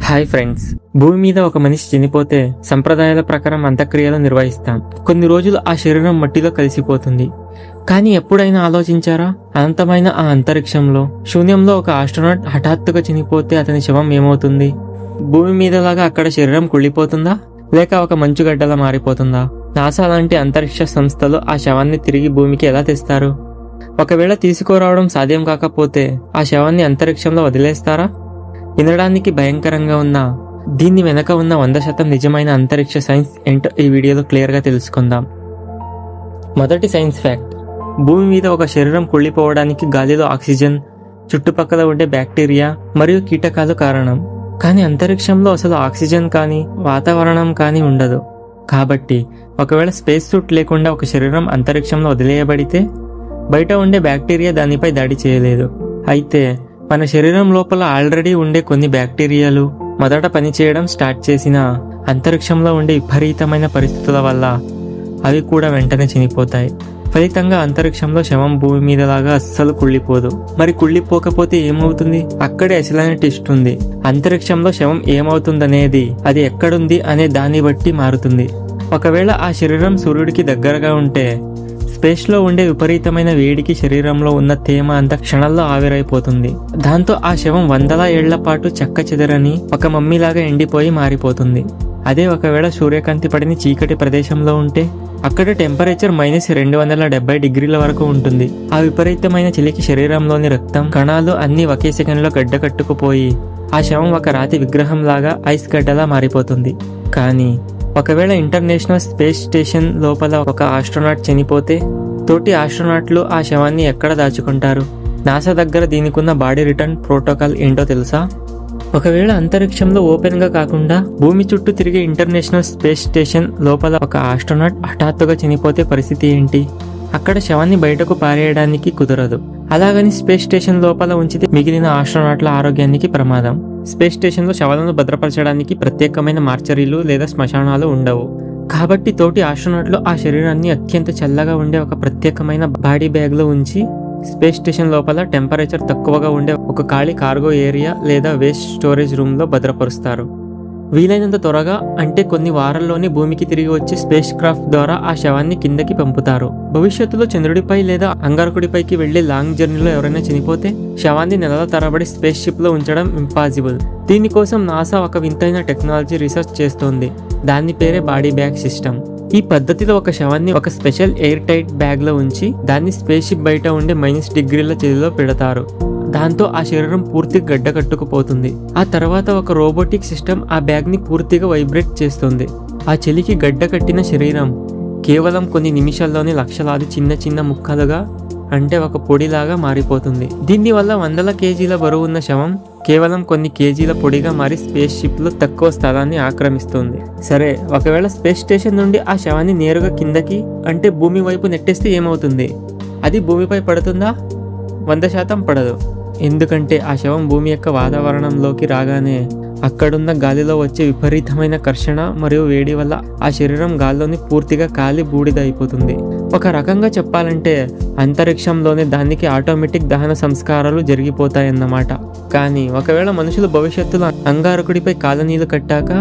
Hi friends, భూమి మీద ఒక మనిషి చనిపోతే సంప్రదాయాల ప్రకారం అంత్యక్రియలు నిర్వహిస్తాం. కొన్ని రోజులు ఆ శరీరం మట్టిలో కలిసిపోతుంది. కానీ ఎప్పుడైనా ఆలోచించారా, అనంతమైన ఆ అంతరిక్షంలో శూన్యంలో ఒక ఆస్ట్రోనాట్ హఠాత్తుగా చనిపోతే అతని శవం ఏమవుతుంది? భూమి మీదలాగా అక్కడ శరీరం కుళ్ళిపోతుందా, లేక ఒక మంచుగడ్డలా మారిపోతుందా? నాసా లాంటి అంతరిక్ష సంస్థలు ఆ శవాన్ని తిరిగి భూమికి ఎలా తెస్తారు? ఒకవేళ తీసుకురావడం సాధ్యం కాకపోతే ఆ శవాన్ని అంతరిక్షంలో వదిలేస్తారా? వినడానికి భయంకరంగా ఉన్న దీన్ని వెనక ఉన్న 100% నిజమైన అంతరిక్ష సైన్స్ ఏంటో ఈ వీడియోలో క్లియర్గా తెలుసుకుందాం. మొదటి సైన్స్ ఫ్యాక్ట్: భూమి మీద ఒక శరీరం కుళ్ళిపోవడానికి గాలిలో ఆక్సిజన్, చుట్టుపక్కల ఉండే బ్యాక్టీరియా మరియు కీటకాలు కారణం. కానీ అంతరిక్షంలో అసలు ఆక్సిజన్ కానీ వాతావరణం కానీ ఉండదు. కాబట్టి ఒకవేళ స్పేస్ సూట్ లేకుండా ఒక శరీరం అంతరిక్షంలో వదిలేయబడితే బయట ఉండే బ్యాక్టీరియా దానిపై దాడి చేయలేదు. అయితే మన శరీరం లోపల ఆల్రెడీ ఉండే కొన్ని బ్యాక్టీరియాలు మొదట పనిచేయడం స్టార్ట్ చేసిన అంతరిక్షంలో ఉండే విపరీతమైన పరిస్థితుల వల్ల అవి కూడా వెంటనే చనిపోతాయి. ఫలితంగా అంతరిక్షంలో శవం భూమి మీదలాగా అస్సలు కుళ్ళిపోదు. మరి కుళ్ళిపోకపోతే ఏమవుతుంది? అక్కడే అసలైన ట్విస్ట్ ఉంది. అంతరిక్షంలో శవం ఏమవుతుందనేది అది ఎక్కడుంది అనే దాన్ని బట్టి మారుతుంది. ఒకవేళ ఆ శరీరం సూర్యుడికి దగ్గరగా ఉంటే స్పేస్లో ఉండే విపరీతమైన వేడికి శరీరంలో ఉన్న తేమ అంతా క్షణాల్లో ఆవిరైపోతుంది. దాంతో ఆ శవం వందల ఏళ్ల పాటు చెక్క చెదరని ఒక మమ్మీలాగా ఎండిపోయి మారిపోతుంది. అదే ఒకవేళ సూర్యకాంతి పడిన చీకటి ప్రదేశంలో ఉంటే అక్కడ టెంపరేచర్ -270 డిగ్రీల వరకు ఉంటుంది. ఆ విపరీతమైన చలికి శరీరంలోని రక్తం కణాలు అన్ని ఒకే సెకండ్లో గడ్డకట్టుకుపోయి ఆ శవం ఒక రాతి విగ్రహం లాగా ఐస్ గడ్డలా మారిపోతుంది. కానీ ఒకవేళ ఇంటర్నేషనల్ స్పేస్ స్టేషన్ లోపల ఒక ఆస్ట్రోనాట్ చనిపోతే తోటి ఆస్ట్రోనాట్లు ఆ శవాన్ని ఎక్కడ దాచుకుంటారు? నాసా దగ్గర దీనికున్న బాడీ రిటర్న్ ప్రోటోకాల్ ఏంటో తెలుసా? ఒకవేళ అంతరిక్షంలో ఓపెన్ గా కాకుండా భూమి చుట్టూ తిరిగే ఇంటర్నేషనల్ స్పేస్ స్టేషన్ లోపల ఒక ఆస్ట్రోనాట్ హఠాత్తుగా చనిపోతే పరిస్థితి ఏంటి? అక్కడ శవాన్ని బయటకు పారేయడానికి కుదరదు. అలాగని స్పేస్ స్టేషన్ లోపల ఉంచితే మిగిలిన ఆస్ట్రోనాట్ల ఆరోగ్యానికి ప్రమాదం. స్పేస్ స్టేషన్లో శవాలను భద్రపరచడానికి ప్రత్యేకమైన మార్చరీలు లేదా శ్మశానాలు ఉండవు. కాబట్టి తోటి ఆస్ట్రోనాట్లు ఆ శరీరాన్ని అత్యంత చల్లగా ఉండే ఒక ప్రత్యేకమైన బాడీ బ్యాగ్లో ఉంచి స్పేస్ స్టేషన్ లోపల టెంపరేచర్ తక్కువగా ఉండే ఒక ఖాళీ కార్గో ఏరియా లేదా వేస్ట్ స్టోరేజ్ రూమ్లో భద్రపరుస్తారు. వీలైనంత త్వరగా, అంటే కొన్ని వారాల్లోనే భూమికి తిరిగి వచ్చి స్పేస్ క్రాఫ్ట్ ద్వారా ఆ శవాన్ని కిందకి పంపుతారు. భవిష్యత్తులో చంద్రుడిపై లేదా అంగారకుడిపైకి వెళ్లే లాంగ్ జర్నీలో ఎవరైనా చనిపోతే శవాన్ని నెలల తరబడి స్పేస్ షిప్ లో ఉంచడం ఇంపాసిబుల్. దీనికోసం నాసా ఒక వింతైన టెక్నాలజీ రీసెర్చ్ చేస్తోంది. దాని పేరే బాడీ బ్యాగ్ సిస్టమ్. ఈ పద్ధతిలో ఒక శవాన్ని ఒక స్పెషల్ ఎయిర్ టైట్ బ్యాగ్ లో ఉంచి దాన్ని స్పేస్ షిప్ బయట ఉండే -డిగ్రీల చలిలో పెడతారు. దాంతో ఆ శరీరం పూర్తిగా గడ్డ కట్టుకుపోతుంది. ఆ తర్వాత ఒక రోబోటిక్ సిస్టమ్ ఆ బ్యాగ్ ని పూర్తిగా వైబ్రేట్ చేస్తుంది. ఆ చలికి గడ్డ కట్టిన శరీరం కేవలం కొన్ని నిమిషాల్లోనే లక్షలాది చిన్న చిన్న ముక్కలుగా, అంటే ఒక పొడిలాగా మారిపోతుంది. దీనివల్ల వందల కేజీల బరువున్న శవం కేవలం కొన్ని కేజీల పొడిగా మారి స్పేస్ షిప్ లో తక్కువ స్థలాన్ని ఆక్రమిస్తుంది. సరే, ఒకవేళ స్పేస్ స్టేషన్ నుండి ఆ శవాన్ని నేరుగా కిందకి, అంటే భూమి వైపు నెట్టేస్తే ఏమవుతుంది? అది భూమిపై పడుతుందా? 100% పడదు. ఎందుకంటే ఆ శవం భూమి యొక్క వాతావరణంలోకి రాగానే అక్కడున్న గాలిలో వచ్చే విపరీతమైన ఘర్షణ మరియు వేడి వల్ల ఆ శరీరం గాల్లోని పూర్తిగా కాలి బూడిద అయిపోతుంది. ఒక రకంగా చెప్పాలంటే అంతరిక్షంలోనే దానికి ఆటోమేటిక్ దహన సంస్కారాలు జరిగిపోతాయన్నమాట. కానీ ఒకవేళ మనుషులు భవిష్యత్తులో అంగారకుడిపై కాలనీలు కట్టాక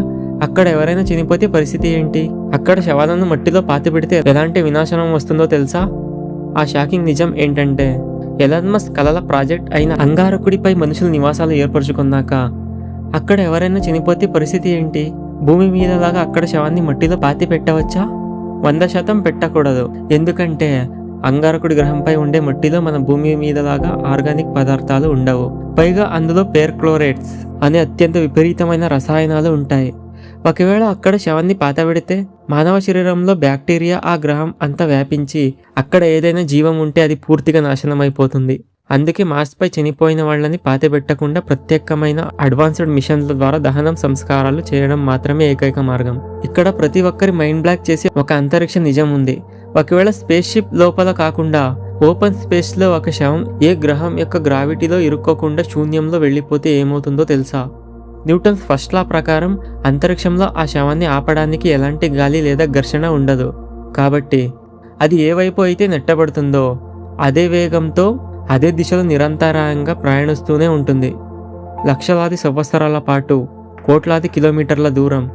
అక్కడ ఎవరైనా చనిపోతే పరిస్థితి ఏంటి? అక్కడ శవాలను మట్టిలో పాతిపెడితే ఎలాంటి వినాశనం వస్తుందో తెలుసా? ఆ షాకింగ్ నిజం ఏంటంటే, ఎలాన్ మస్క్ కలల ప్రాజెక్ట్ అయిన అంగారకుడిపై మనుషులు నివాసాలు ఏర్పరచుకున్నాక అక్కడ ఎవరైనా చనిపోతే పరిస్థితి ఏంటి? భూమి మీదలాగా అక్కడ శవాన్ని మట్టిలో పాతి పెట్టవచ్చా? 100% పెట్టకూడదు. ఎందుకంటే అంగారకుడి గ్రహంపై ఉండే మట్టిలో మన భూమి మీదలాగా ఆర్గానిక్ పదార్థాలు ఉండవు. పైగా అందులో పెర్క్లోరేట్స్ అనే అత్యంత విపరీతమైన రసాయనాలు ఉంటాయి. ఒకవేళ అక్కడ శవాన్ని పాతబెడితే మానవ శరీరంలో బ్యాక్టీరియా ఆ గ్రహం అంతా వ్యాపించి అక్కడ ఏదైనా జీవం ఉంటే అది పూర్తిగా నాశనం అయిపోతుంది. అందుకే మార్స్పై చనిపోయిన వాళ్ళని పాతిపెట్టకుండా ప్రత్యేకమైన అడ్వాన్స్డ్ మిషన్ల ద్వారా దహనం సంస్కారాలు చేయడం మాత్రమే ఏకైక మార్గం. ఇక్కడ ప్రతి ఒక్కరి మైండ్ బ్లాక్ చేసే ఒక అంతరిక్ష నిజం ఉంది. ఒకవేళ స్పేస్ షిప్ లోపల కాకుండా ఓపెన్ స్పేస్ లో ఒక శవం ఏ గ్రహం యొక్క గ్రావిటీలో ఇరుక్కోకుండా శూన్యంలో వెళ్ళిపోతే ఏమవుతుందో తెలుసా? న్యూటన్స్ ఫస్ట్ లా ప్రకారం అంతరిక్షంలో ఆ శవాన్ని ఆపడానికి ఎలాంటి గాలి లేదా ఘర్షణ ఉండదు. కాబట్టి అది ఏ వైపు అయితే నెట్టబడుతుందో అదే వేగంతో అదే దిశలో నిరంతరాయంగా ప్రయాణిస్తూనే ఉంటుంది. లక్షలాది సంవత్సరాల పాటు కోట్లాది కిలోమీటర్ల దూరం,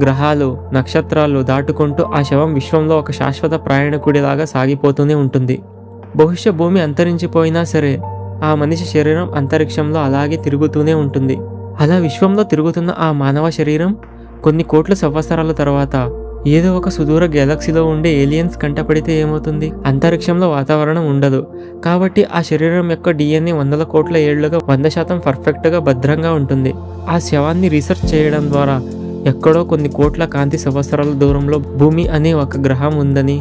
గ్రహాలు, నక్షత్రాలు దాటుకుంటూ ఆ శవం విశ్వంలో ఒక శాశ్వత ప్రయాణికుడిలాగా సాగిపోతూనే ఉంటుంది. బహుశా భూమి అంతరించిపోయినా సరే ఆ మనిషి శరీరం అంతరిక్షంలో అలాగే తిరుగుతూనే ఉంటుంది. అలా విశ్వంలో తిరుగుతున్న ఆ మానవ శరీరం కొన్ని కోట్ల సంవత్సరాల తర్వాత ఏదో ఒక సుదూర గెలాక్సీలో ఉండే ఏలియన్స్ కంటపడితే ఏమవుతుంది? అంతరిక్షంలో వాతావరణం ఉండదు కాబట్టి ఆ శరీరం యొక్క DNA వందల కోట్ల ఏళ్లుగా 100% పర్ఫెక్ట్గా భద్రంగా ఉంటుంది. ఆ శవాన్ని రీసెర్చ్ చేయడం ద్వారా ఎక్కడో కొన్ని కోట్ల కాంతి సంవత్సరాల దూరంలో భూమి అనే ఒక గ్రహం ఉందని,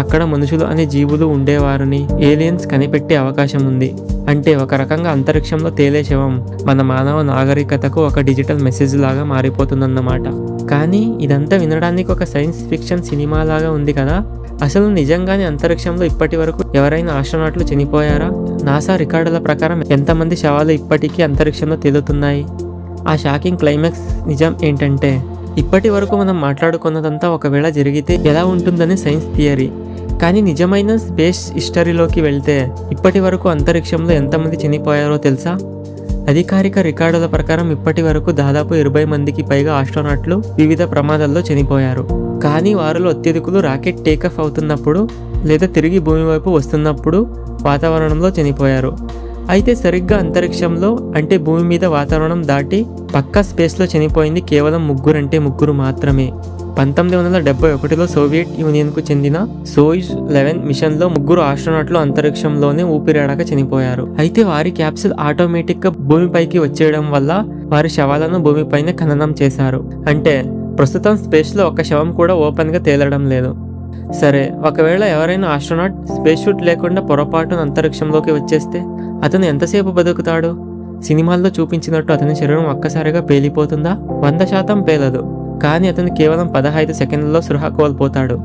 అక్కడ మనుషులు అనే జీవులు ఉండేవారని ఏలియన్స్ కనిపెట్టే అవకాశం ఉంది. అంటే ఒక రకంగా అంతరిక్షంలో తేలే శవం మన మానవ నాగరికతకు ఒక డిజిటల్ మెసేజ్ లాగా మారిపోతుందన్నమాట. కానీ ఇదంతా వినడానికి ఒక సైన్స్ ఫిక్షన్ సినిమా లాగా ఉంది కదా. అసలు నిజంగానే అంతరిక్షంలో ఇప్పటి వరకు ఎవరైనా ఆస్ట్రోనాట్లు చనిపోయారా? నాసా రికార్డుల ప్రకారం ఎంతమంది శవాలు ఇప్పటికీ అంతరిక్షంలో తేలుతున్నాయి? ఆ షాకింగ్ క్లైమాక్స్ నిజం ఏంటంటే, ఇప్పటి వరకు మనం మాట్లాడుకున్నదంతా ఒకవేళ జరిగితే ఎలా ఉంటుందని సైన్స్ థియరీ. కానీ నిజమైన స్పేస్ హిస్టరీలోకి వెళ్తే ఇప్పటి వరకు అంతరిక్షంలో ఎంతమంది చనిపోయారో తెలుసా? అధికారిక రికార్డుల ప్రకారం ఇప్పటి వరకు దాదాపు 20 మందికి పైగా ఆస్ట్రోనాట్లు వివిధ ప్రమాదాల్లో చనిపోయారు. కానీ వారిలో అత్యధికులు రాకెట్ టేకాఫ్ అవుతున్నప్పుడు లేదా తిరిగి భూమి వైపు వస్తున్నప్పుడు వాతావరణంలో చనిపోయారు. అయితే సరిగ్గా అంతరిక్షంలో అంటే భూమి మీద వాతావరణం దాటి పక్కా స్పేస్లో చనిపోయింది కేవలం ముగ్గురు మాత్రమే. 1971లో సోవియట్ యూనియన్కు చెందిన సోయుజ్ 11 మిషన్లో 3 ఆస్ట్రోనాట్లు అంతరిక్షంలోనే ఊపిరాడక చనిపోయారు. అయితే వారి క్యాప్సూల్ ఆటోమేటిక్గా భూమిపైకి వచ్చేయడం వల్ల వారి శవాలను భూమిపైన ఖననం చేశారు. అంటే ప్రస్తుతం స్పేస్లో ఒక శవం కూడా ఓపెన్గా తేలడం లేదు. సరే, ఒకవేళ ఎవరైనా ఆస్ట్రోనాట్ స్పేస్ షూట్ లేకుండా పొరపాటున అంతరిక్షంలోకి వచ్చేస్తే అతను ఎంతసేపు బతుకుతాడు? సినిమాల్లో చూపించినట్టు అతని శరీరం ఒక్కసారిగా పేలిపోతుందా? 100% పేలదు. కానీ అతను కేవలం 15 సెకండ్లలో స్పృహ కోల్పోతాడు.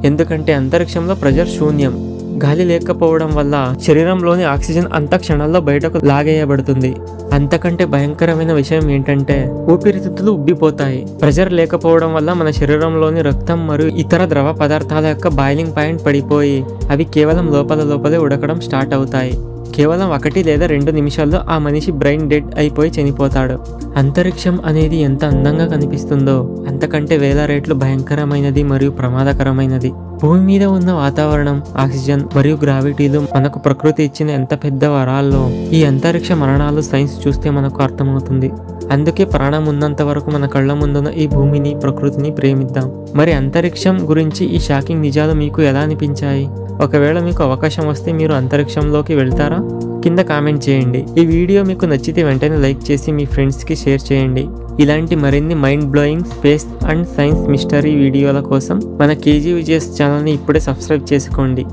ఎందుకంటే అంతరిక్షంలో ప్రెషర్ శూన్యం. గాలి లేకపోవడం వల్ల శరీరంలోని ఆక్సిజన్ అంత క్షణాల్లో బయటకు లాగేయబడుతుంది. అంతకంటే భయంకరమైన విషయం ఏంటంటే ఊపిరితిత్తులు ఉబ్బిపోతాయి. ప్రెషర్ లేకపోవడం వల్ల మన శరీరంలోని రక్తం మరియు ఇతర ద్రవ పదార్థాల యొక్క బాయిలింగ్ పాయింట్ పడిపోయి అవి కేవలం లోపలే ఉడకడం స్టార్ట్ అవుతాయి. కేవలం 1 లేదా 2 నిమిషాల్లో ఆ మనిషి బ్రెయిన్ డెడ్ అయిపోయి చనిపోతాడు. అంతరిక్షం అనేది ఎంత అందంగా కనిపిస్తుందో అంతకంటే వేల రెట్లు భయంకరమైనది మరియు ప్రమాదకరమైనది. భూమి మీద ఉన్న వాతావరణం, ఆక్సిజన్ మరియు గ్రావిటీలు మనకు ప్రకృతి ఇచ్చిన ఎంత పెద్ద వరాల్లో ఈ అంతరిక్ష మరణాలు సైన్స్ చూస్తే మనకు అర్థమవుతుంది. అందుకే ప్రాణం ఉన్నంత వరకు మన కళ్ళ ముందున్న ఈ భూమిని, ప్రకృతిని ప్రేమిద్దాం. మరి అంతరిక్షం గురించి ఈ షాకింగ్ నిజాలు మీకు ఎలా అనిపించాయి? ఒకవేళ మీకు అవకాశం వస్తే మీరు అంతరిక్షంలోకి వెళ్తారా? కింద కామెంట్ చేయండి. ఈ వీడియో మీకు నచ్చితే వెంటనే లైక్ చేసి మీ ఫ్రెండ్స్కి షేర్ చేయండి. ఇలాంటి మరిన్ని mind blowing space and science mystery వీడియోల కోసం మన KG విజయస్ ఛానల్ని ఇప్పుడే సబ్స్క్రైబ్ చేసుకోండి.